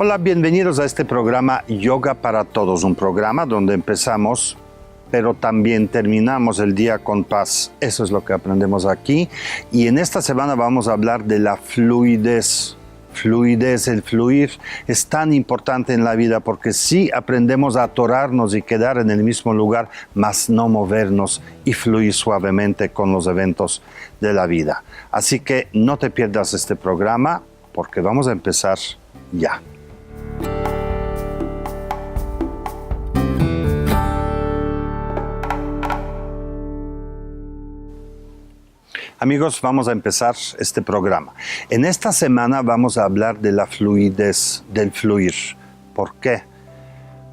Hola, bienvenidos a este programa Yoga para Todos, un programa donde empezamos, pero también terminamos el día con paz. Eso es lo que aprendemos aquí. Y en esta semana vamos a hablar de la fluidez. El fluir es tan importante en la vida porque sí aprendemos a atorarnos y quedar en el mismo lugar, mas no movernos y fluir suavemente con los eventos de la vida. Así que no te pierdas este programa porque vamos a empezar ya. Amigos, vamos a empezar este programa. En esta semana vamos a hablar de la fluidez, del fluir. ¿Por qué?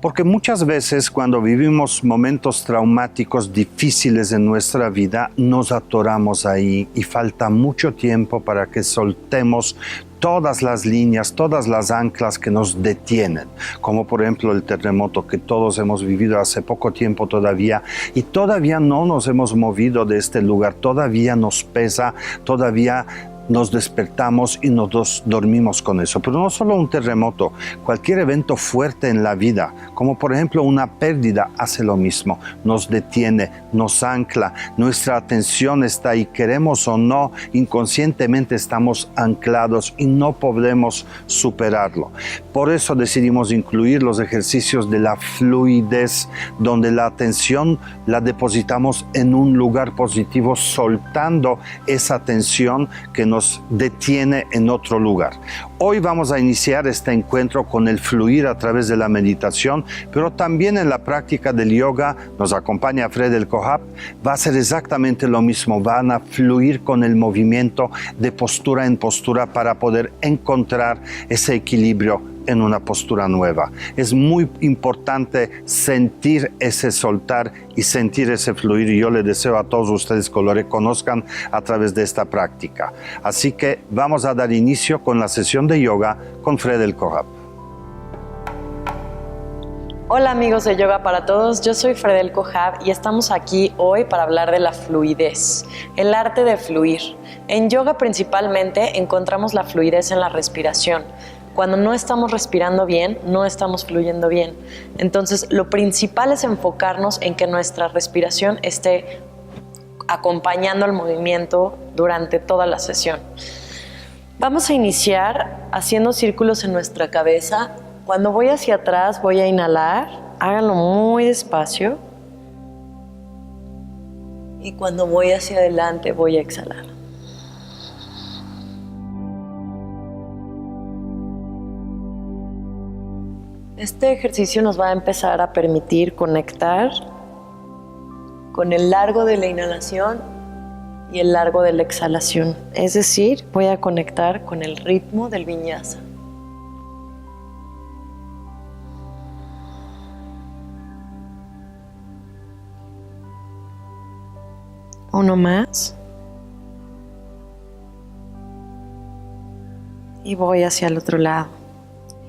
Porque muchas veces cuando vivimos momentos traumáticos difíciles en nuestra vida, nos atoramos ahí y falta mucho tiempo para que soltemos todas las líneas, todas las anclas que nos detienen, como por ejemplo el terremoto que todos hemos vivido hace poco tiempo todavía y todavía no nos hemos movido de este lugar, todavía nos pesa, todavía nos despertamos y nos dormimos con eso. Pero no solo un terremoto, cualquier evento fuerte en la vida, como por ejemplo una pérdida, hace lo mismo. Nos detiene, nos ancla, nuestra atención está ahí, queremos o no, inconscientemente estamos anclados y no podemos superarlo. Por eso decidimos incluir los ejercicios de la fluidez, donde la atención la depositamos en un lugar positivo, soltando esa tensión que nos detiene en otro lugar. Hoy vamos a iniciar este encuentro con el fluir a través de la meditación, pero también en la práctica del yoga nos acompaña Fred El Kohab. Va a ser exactamente lo mismo, van a fluir con el movimiento de postura en postura para poder encontrar ese equilibrio en una postura nueva. Es muy importante sentir ese soltar y sentir ese fluir, y yo les deseo a todos ustedes que lo reconozcan a través de esta práctica. Así que vamos a dar inicio con la sesión de yoga con Fred El Kohab. Hola amigos de Yoga para Todos, yo soy Fred El Kohab y estamos aquí hoy para hablar de la fluidez, el arte de fluir. En yoga principalmente encontramos la fluidez en la respiración. Cuando no estamos respirando bien, no estamos fluyendo bien. Entonces, lo principal es enfocarnos en que nuestra respiración esté acompañando el movimiento durante toda la sesión. Vamos a iniciar haciendo círculos en nuestra cabeza. Cuando voy hacia atrás, voy a inhalar. Háganlo muy despacio. Y cuando voy hacia adelante, voy a exhalar. Este ejercicio nos va a empezar a permitir conectar con el largo de la inhalación y el largo de la exhalación. Es decir, voy a conectar con el ritmo del vinyasa. Uno más. Y voy hacia el otro lado.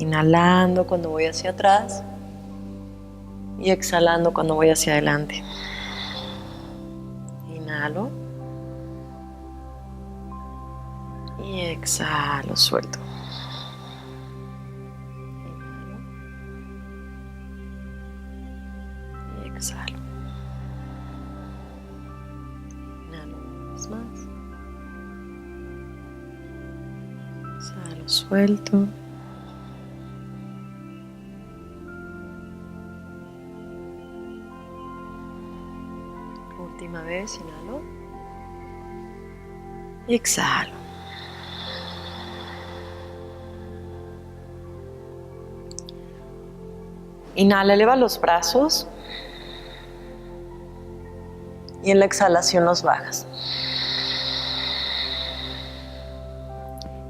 Inhalando cuando voy hacia atrás y exhalando cuando voy hacia adelante. Inhalo y exhalo, suelto. Inhalo y exhalo. Inhalo una vez más. Exhalo, suelto. Última vez, inhalo y exhalo. Inhala, eleva los brazos y en la exhalación los bajas.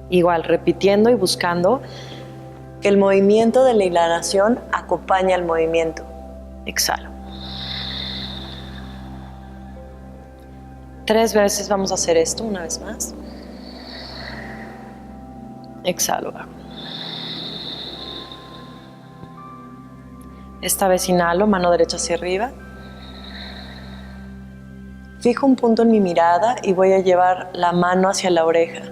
Igual, repitiendo y buscando que el movimiento de la inhalación acompañe al movimiento. Exhalo. 3 veces vamos a hacer esto, una vez más. Exhalo. Esta vez inhalo, mano derecha hacia arriba. Fijo un punto en mi mirada y voy a llevar la mano hacia la oreja.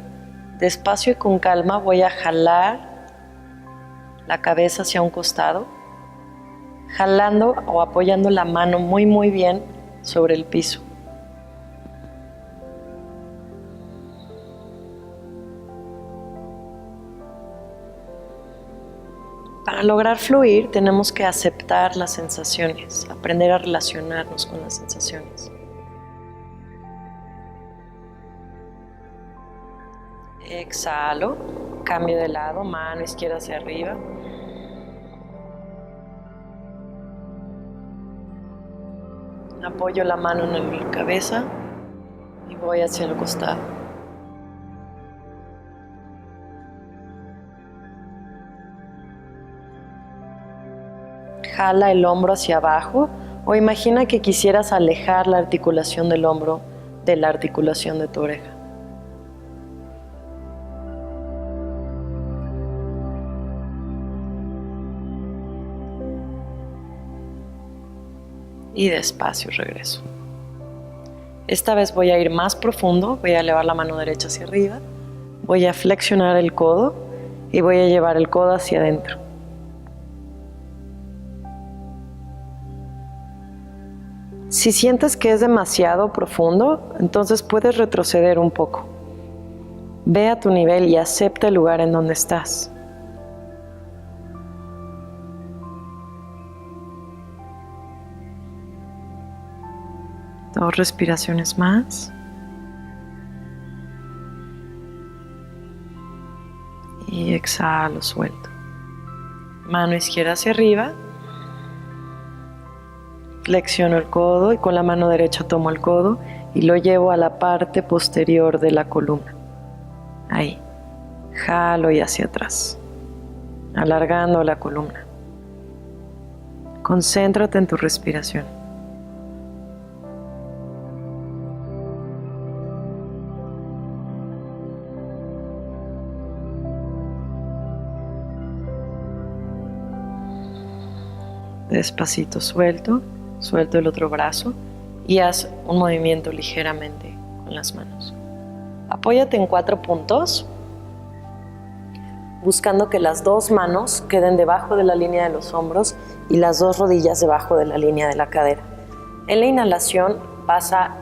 Despacio y con calma voy a jalar la cabeza hacia un costado, jalando o apoyando la mano muy bien sobre el piso. Para lograr fluir tenemos que aceptar las sensaciones, aprender a relacionarnos con las sensaciones. Exhalo, cambio de lado, mano izquierda hacia arriba. Apoyo la mano en la cabeza y voy hacia el costado. Jala el hombro hacia abajo o imagina que quisieras alejar la articulación del hombro de la articulación de tu oreja. Y despacio regreso. Esta vez voy a ir más profundo, voy a elevar la mano derecha hacia arriba, voy a flexionar el codo y voy a llevar el codo hacia adentro. Si sientes que es demasiado profundo, entonces puedes retroceder un poco. Ve a tu nivel y acepta el lugar en donde estás. Dos respiraciones más. Y exhalo, suelto. Mano izquierda hacia arriba. Flexiono el codo y con la mano derecha tomo el codo y lo llevo a la parte posterior de la columna. Ahí. Jalo y hacia atrás. Alargando la columna. Concéntrate en tu respiración. Despacito suelto el otro brazo y haz un movimiento ligeramente con las manos. Apóyate en 4 puntos, buscando que las 2 manos queden debajo de la línea de los hombros y las 2 rodillas debajo de la línea de la cadera. En la inhalación vas a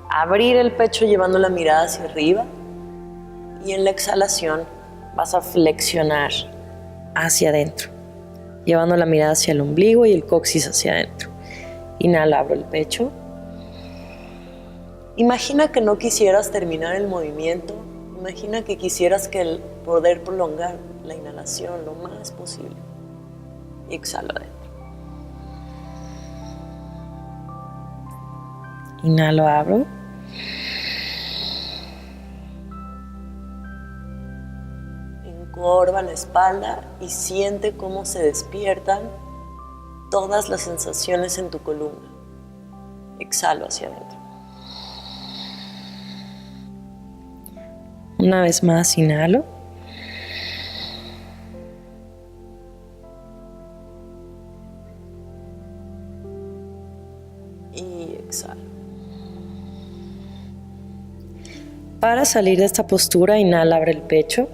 abrir el pecho llevando la mirada hacia arriba y en la exhalación vas a flexionar hacia adentro, llevando la mirada hacia el ombligo y el coxis hacia adentro. Inhala, abro el pecho. Imagina que no quisieras terminar el movimiento. Imagina que quisieras poder prolongar la inhalación lo más posible. Y exhalo adentro. Inhalo, abro. Encorva la espalda y siente cómo se despiertan todas las sensaciones en tu columna. Exhalo hacia adentro. Una vez más, inhalo. Y exhalo. Para salir de esta postura, inhala, abre el pecho.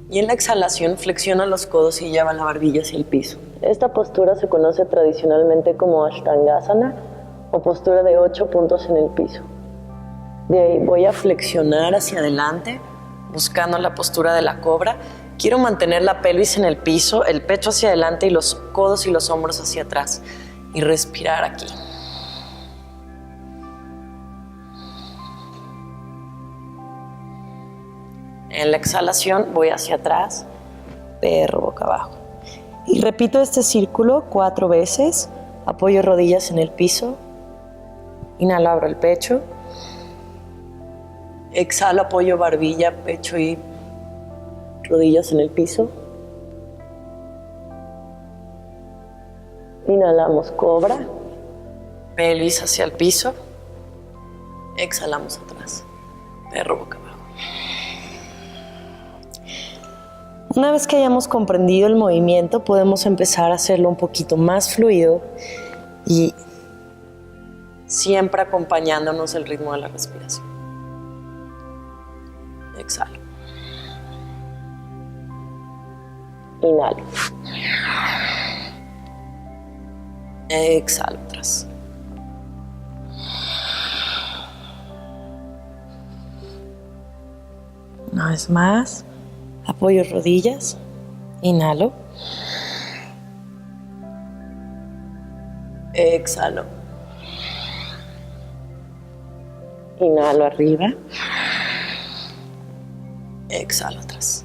Y en la exhalación flexiona los codos y lleva la barbilla hacia el piso. Esta postura se conoce tradicionalmente como Ashtangasana o postura de 8 puntos en el piso. De ahí voy a flexionar hacia adelante, buscando la postura de la cobra. Quiero mantener la pelvis en el piso, el pecho hacia adelante y los codos y los hombros hacia atrás. Y respirar aquí. En la exhalación voy hacia atrás, perro boca abajo. Y repito este círculo 4 veces. Apoyo rodillas en el piso. Inhalo, abro el pecho. Exhalo, apoyo barbilla, pecho y rodillas en el piso. Inhalamos, cobra. Pelvis hacia el piso. Exhalamos atrás. Perro boca abajo. Una vez que hayamos comprendido el movimiento, podemos empezar a hacerlo un poquito más fluido y siempre acompañándonos el ritmo de la respiración. Exhalo. Inhalo. Exhalo atrás. Una vez más, apoyo rodillas, inhalo, exhalo, inhalo arriba, exhalo atrás.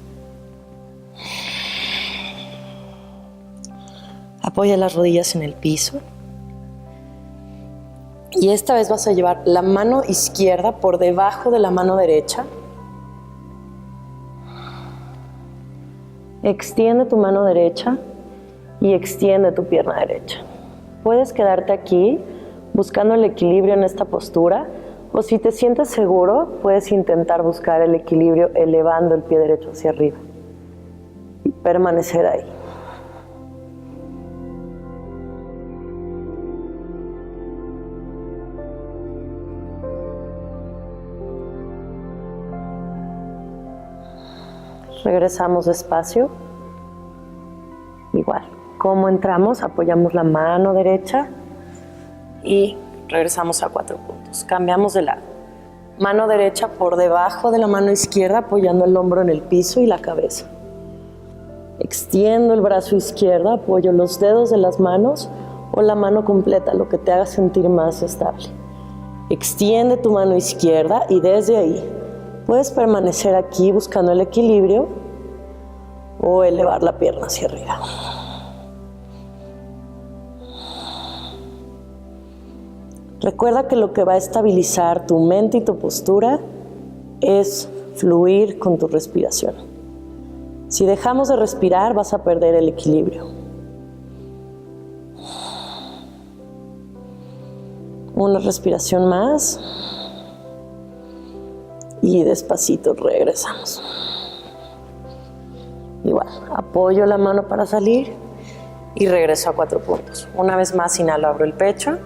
Apoya las rodillas en el piso y esta vez vas a llevar la mano izquierda por debajo de la mano derecha. Extiende tu mano derecha y extiende tu pierna derecha. Puedes quedarte aquí buscando el equilibrio en esta postura, o si te sientes seguro, puedes intentar buscar el equilibrio elevando el pie derecho hacia arriba y permanecer ahí. Regresamos despacio. Igual, como entramos, apoyamos la mano derecha y regresamos a 4 puntos. Cambiamos de lado. Mano derecha por debajo de la mano izquierda, apoyando el hombro en el piso y la cabeza. Extiendo el brazo izquierdo, apoyo los dedos de las manos o la mano completa, lo que te haga sentir más estable. Extiende tu mano izquierda y desde ahí puedes permanecer aquí buscando el equilibrio o elevar la pierna hacia arriba. Recuerda que lo que va a estabilizar tu mente y tu postura es fluir con tu respiración. Si dejamos de respirar, vas a perder el equilibrio. Una respiración más. Y despacito regresamos. Igual, apoyo la mano para salir y regreso a 4 puntos. Una vez más, inhalo, abro el pecho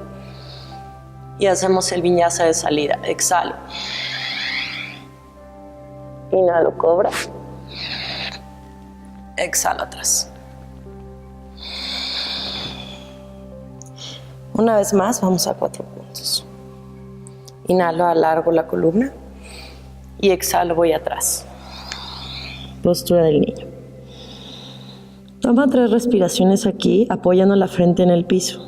y hacemos el vinyasa de salida. Exhalo. Inhalo, cobra. Exhalo atrás. Una vez más, vamos a 4 puntos. Inhalo, alargo la columna. Y exhalo, voy atrás. Postura del niño. Toma 3 respiraciones aquí, apoyando la frente en el piso.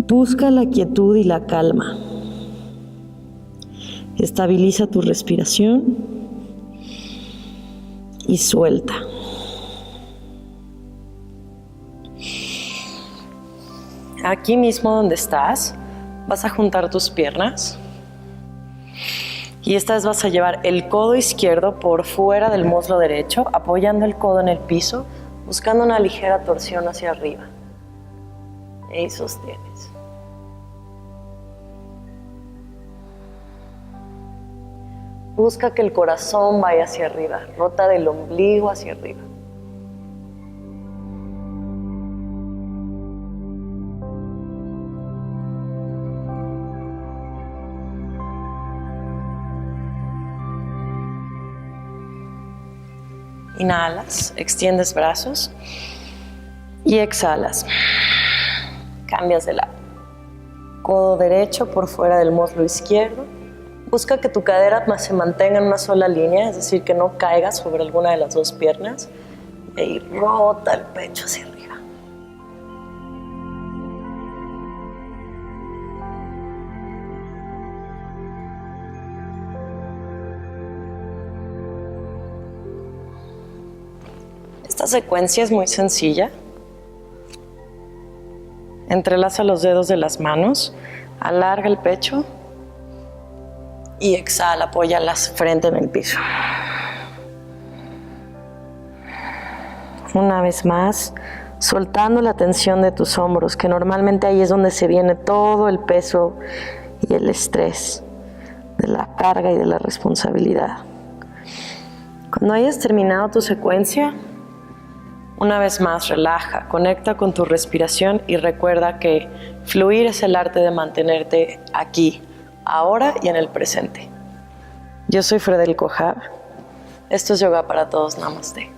Busca la quietud y la calma. Estabiliza tu respiración y suelta. Aquí mismo donde estás, vas a juntar tus piernas. Y esta vez vas a llevar el codo izquierdo por fuera del muslo derecho, apoyando el codo en el piso, buscando una ligera torsión hacia arriba. Y sostienes. Busca que el corazón vaya hacia arriba, rota del ombligo hacia arriba. Inhalas, extiendes brazos y exhalas. Cambias de lado. Codo derecho por fuera del muslo izquierdo. Busca que tu cadera se mantenga en una sola línea, es decir, que no caiga sobre alguna de las 2 piernas. Y ahí rota el pecho hacia arriba. Esta secuencia es muy sencilla. Entrelaza los dedos de las manos, alarga el pecho y exhala, apoya la frente en el piso. Una vez más, soltando la tensión de tus hombros, que normalmente ahí es donde se viene todo el peso y el estrés de la carga y de la responsabilidad. Cuando hayas terminado tu secuencia, una vez más, relaja, conecta con tu respiración y recuerda que fluir es el arte de mantenerte aquí, ahora y en el presente. Yo soy Fredel Kohab Esto es Yoga para Todos. Namaste.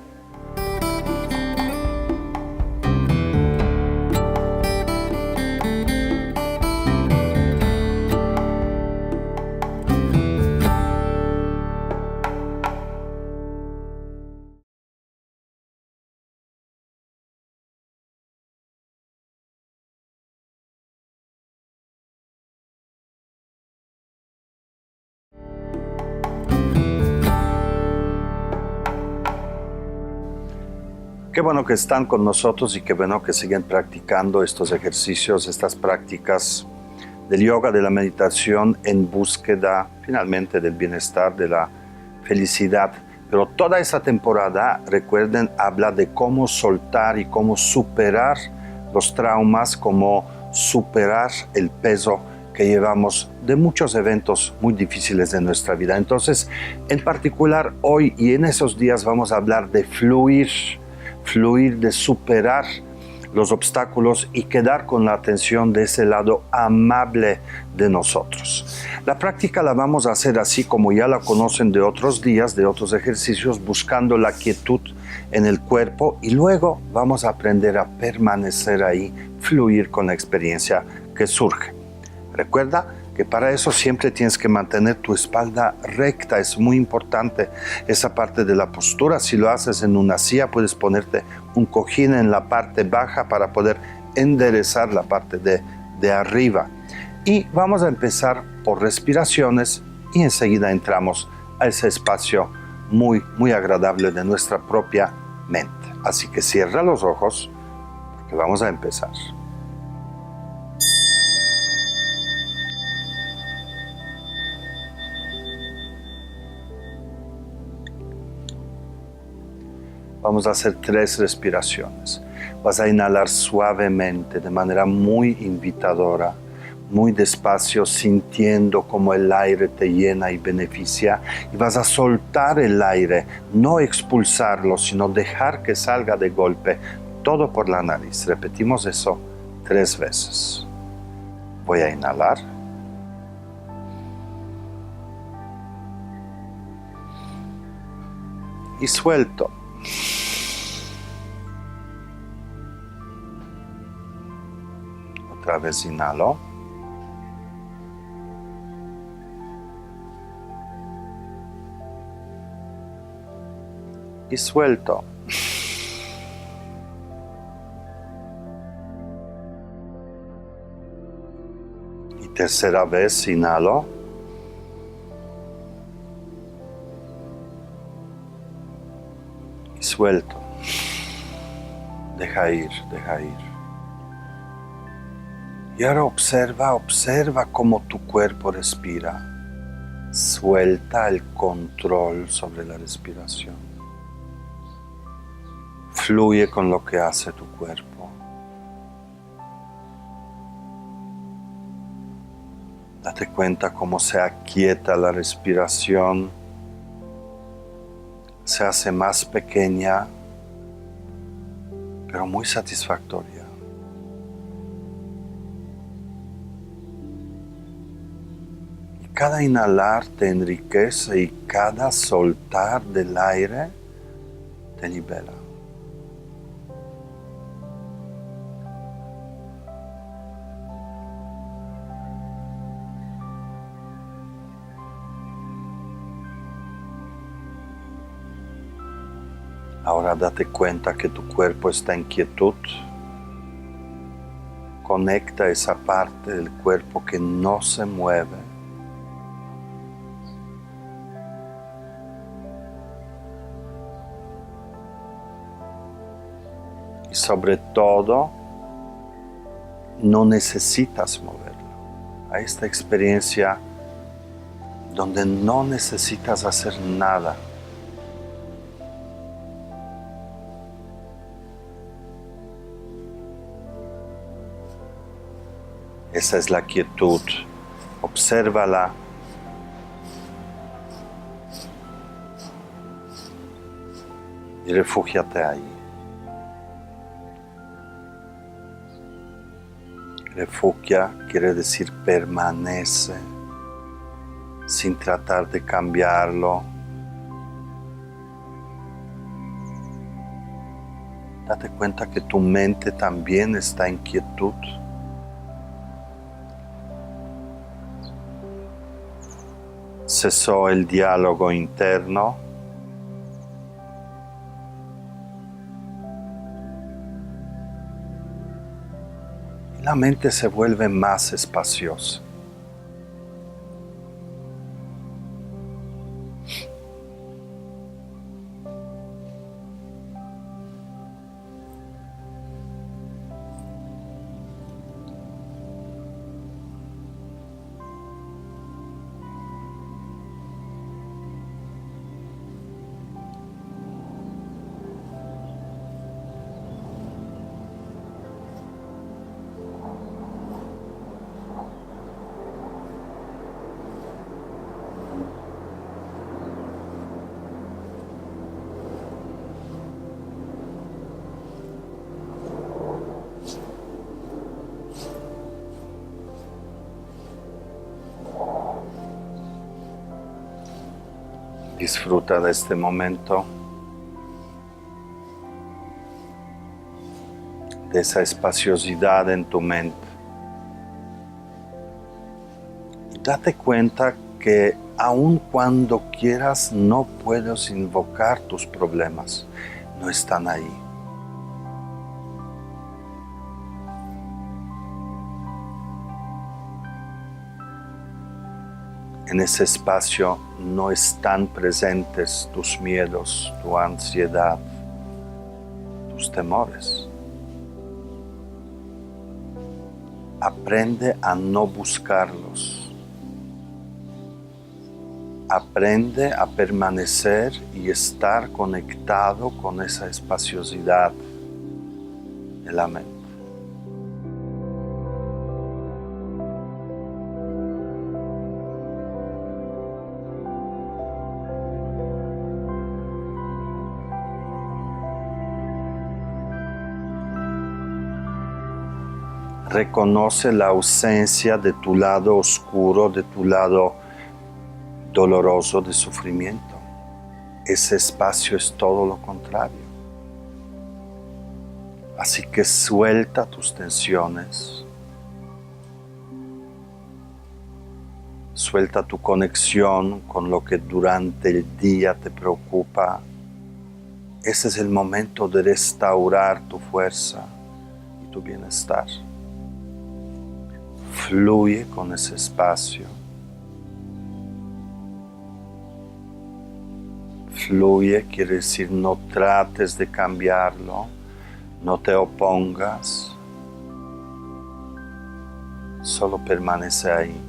Qué bueno que están con nosotros y qué bueno que siguen practicando estos ejercicios, estas prácticas del yoga, de la meditación en búsqueda finalmente del bienestar, de la felicidad. Pero toda esta temporada, recuerden, habla de cómo soltar y cómo superar los traumas, cómo superar el peso que llevamos de muchos eventos muy difíciles de nuestra vida. Entonces, en particular hoy y en esos días vamos a hablar de fluir, de superar los obstáculos y quedar con la atención de ese lado amable de nosotros. La práctica la vamos a hacer así como ya la conocen de otros días, de otros ejercicios, buscando la quietud en el cuerpo y luego vamos a aprender a permanecer ahí, fluir con la experiencia que surge. Recuerda que para eso siempre tienes que mantener tu espalda recta, es muy importante esa parte de la postura. Si lo haces en una silla, puedes ponerte un cojín en la parte baja para poder enderezar la parte de arriba. Y vamos a empezar por respiraciones y enseguida entramos a ese espacio muy, muy agradable de nuestra propia mente. Así que cierra los ojos, porque vamos a empezar. Vamos a hacer 3 respiraciones. Vas a inhalar suavemente, de manera muy invitadora, muy despacio, sintiendo como el aire te llena y beneficia. Y vas a soltar el aire, no expulsarlo, sino dejar que salga de golpe, todo por la nariz. Repetimos eso 3 veces. Voy a inhalar. Y suelto. Otra vez inhalo. Y suelto. Y tercera vez inhalo. Y suelto. Deja ir, deja ir. Y ahora observa cómo tu cuerpo respira. Suelta el control sobre la respiración. Fluye con lo que hace tu cuerpo. Date cuenta cómo se aquieta la respiración. Se hace más pequeña, pero muy satisfactoria. Cada inhalar te enriquece y cada soltar del aire te libera. Ahora date cuenta que tu cuerpo está en quietud. Conecta esa parte del cuerpo que no se mueve. Y sobre todo, no necesitas moverlo. A esta experiencia donde no necesitas hacer nada. Esa es la quietud. Obsérvala. Y refúgiate ahí. Refugia quiere decir permanece sin tratar de cambiarlo, Date cuenta que tu mente también está en quietud. Cesó el diálogo interno. Y la mente se vuelve más espaciosa. Disfruta de este momento, de esa espaciosidad en tu mente. Y date cuenta que aun cuando quieras no puedes invocar tus problemas, no están ahí. En ese espacio no están presentes tus miedos, tu ansiedad, tus temores. Aprende a no buscarlos. Aprende a permanecer y estar conectado con esa espaciosidad de la mente. Reconoce la ausencia de tu lado oscuro, de tu lado doloroso de sufrimiento. Ese espacio es todo lo contrario. Así que suelta tus tensiones. Suelta tu conexión con lo que durante el día te preocupa. Ese es el momento de restaurar tu fuerza y tu bienestar. Fluye con ese espacio. Fluye quiere decir no trates de cambiarlo, no te opongas, solo permanece ahí.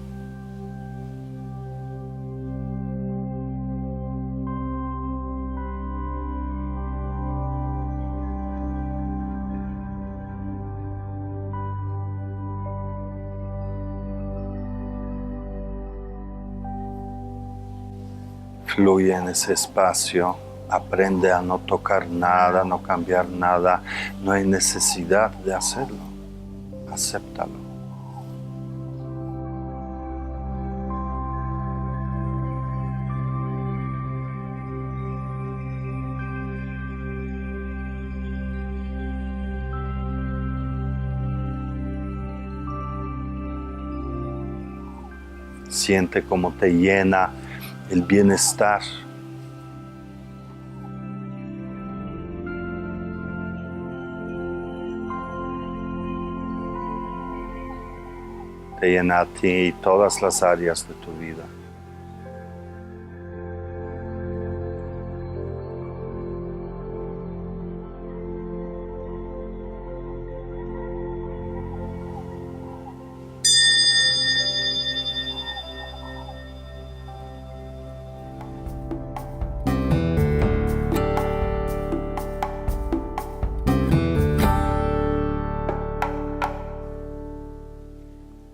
Fluye en ese espacio, aprende a no tocar nada, no cambiar nada, no hay necesidad de hacerlo, acéptalo. Siente cómo te llena el bienestar. Te llena a ti y todas las áreas de tu vida.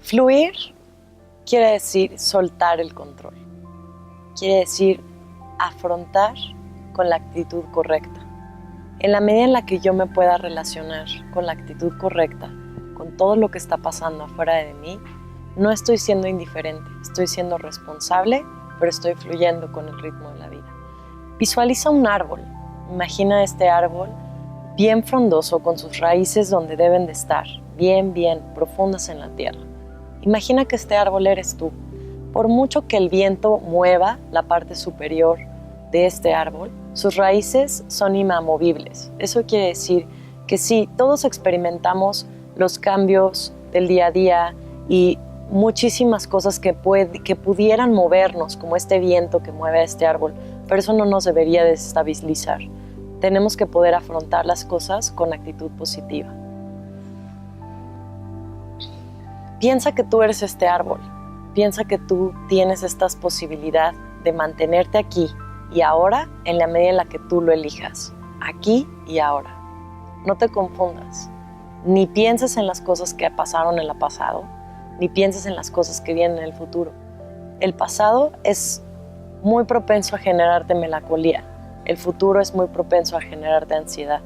Fluir quiere decir soltar el control. Quiere decir afrontar con la actitud correcta. En la medida en la que yo me pueda relacionar con la actitud correcta, con todo lo que está pasando afuera de mí, no estoy siendo indiferente, estoy siendo responsable, pero estoy fluyendo con el ritmo de la vida. Visualiza un árbol. Imagina este árbol bien frondoso con sus raíces donde deben de estar, bien, bien profundas en la tierra. Imagina que este árbol eres tú. Por mucho que el viento mueva la parte superior de este árbol, sus raíces son inamovibles. Eso quiere decir que sí, todos experimentamos los cambios del día a día y muchísimas cosas que pudieran movernos, como este viento que mueve a este árbol, pero eso no nos debería desestabilizar. Tenemos que poder afrontar las cosas con actitud positiva. Piensa que tú eres este árbol. Piensa que tú tienes esta posibilidad de mantenerte aquí y ahora en la medida en la que tú lo elijas. Aquí y ahora. No te confundas. Ni pienses en las cosas que pasaron en el pasado, ni pienses en las cosas que vienen en el futuro. El pasado es muy propenso a generarte melancolía. El futuro es muy propenso a generarte ansiedad.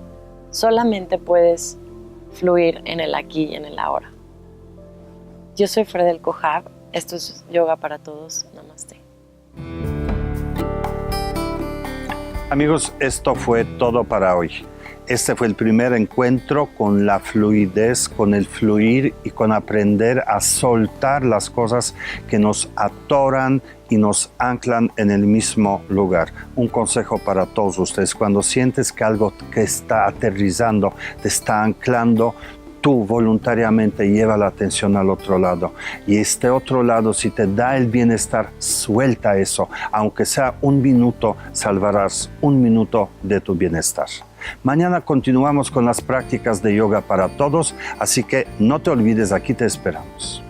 Solamente puedes fluir en el aquí y en el ahora. Yo soy Fredel Kohab. Esto es Yoga para Todos. Namaste. Amigos, esto fue todo para hoy. Este fue el primer encuentro con la fluidez, con el fluir y con aprender a soltar las cosas que nos atoran y nos anclan en el mismo lugar. Un consejo para todos ustedes: cuando sientes que algo que está aterrizando te está anclando, tú voluntariamente lleva la atención al otro lado. Y este otro lado, si te da el bienestar, suelta eso. Aunque sea un minuto, salvarás un minuto de tu bienestar. Mañana continuamos con las prácticas de yoga para todos, así que no te olvides, aquí te esperamos.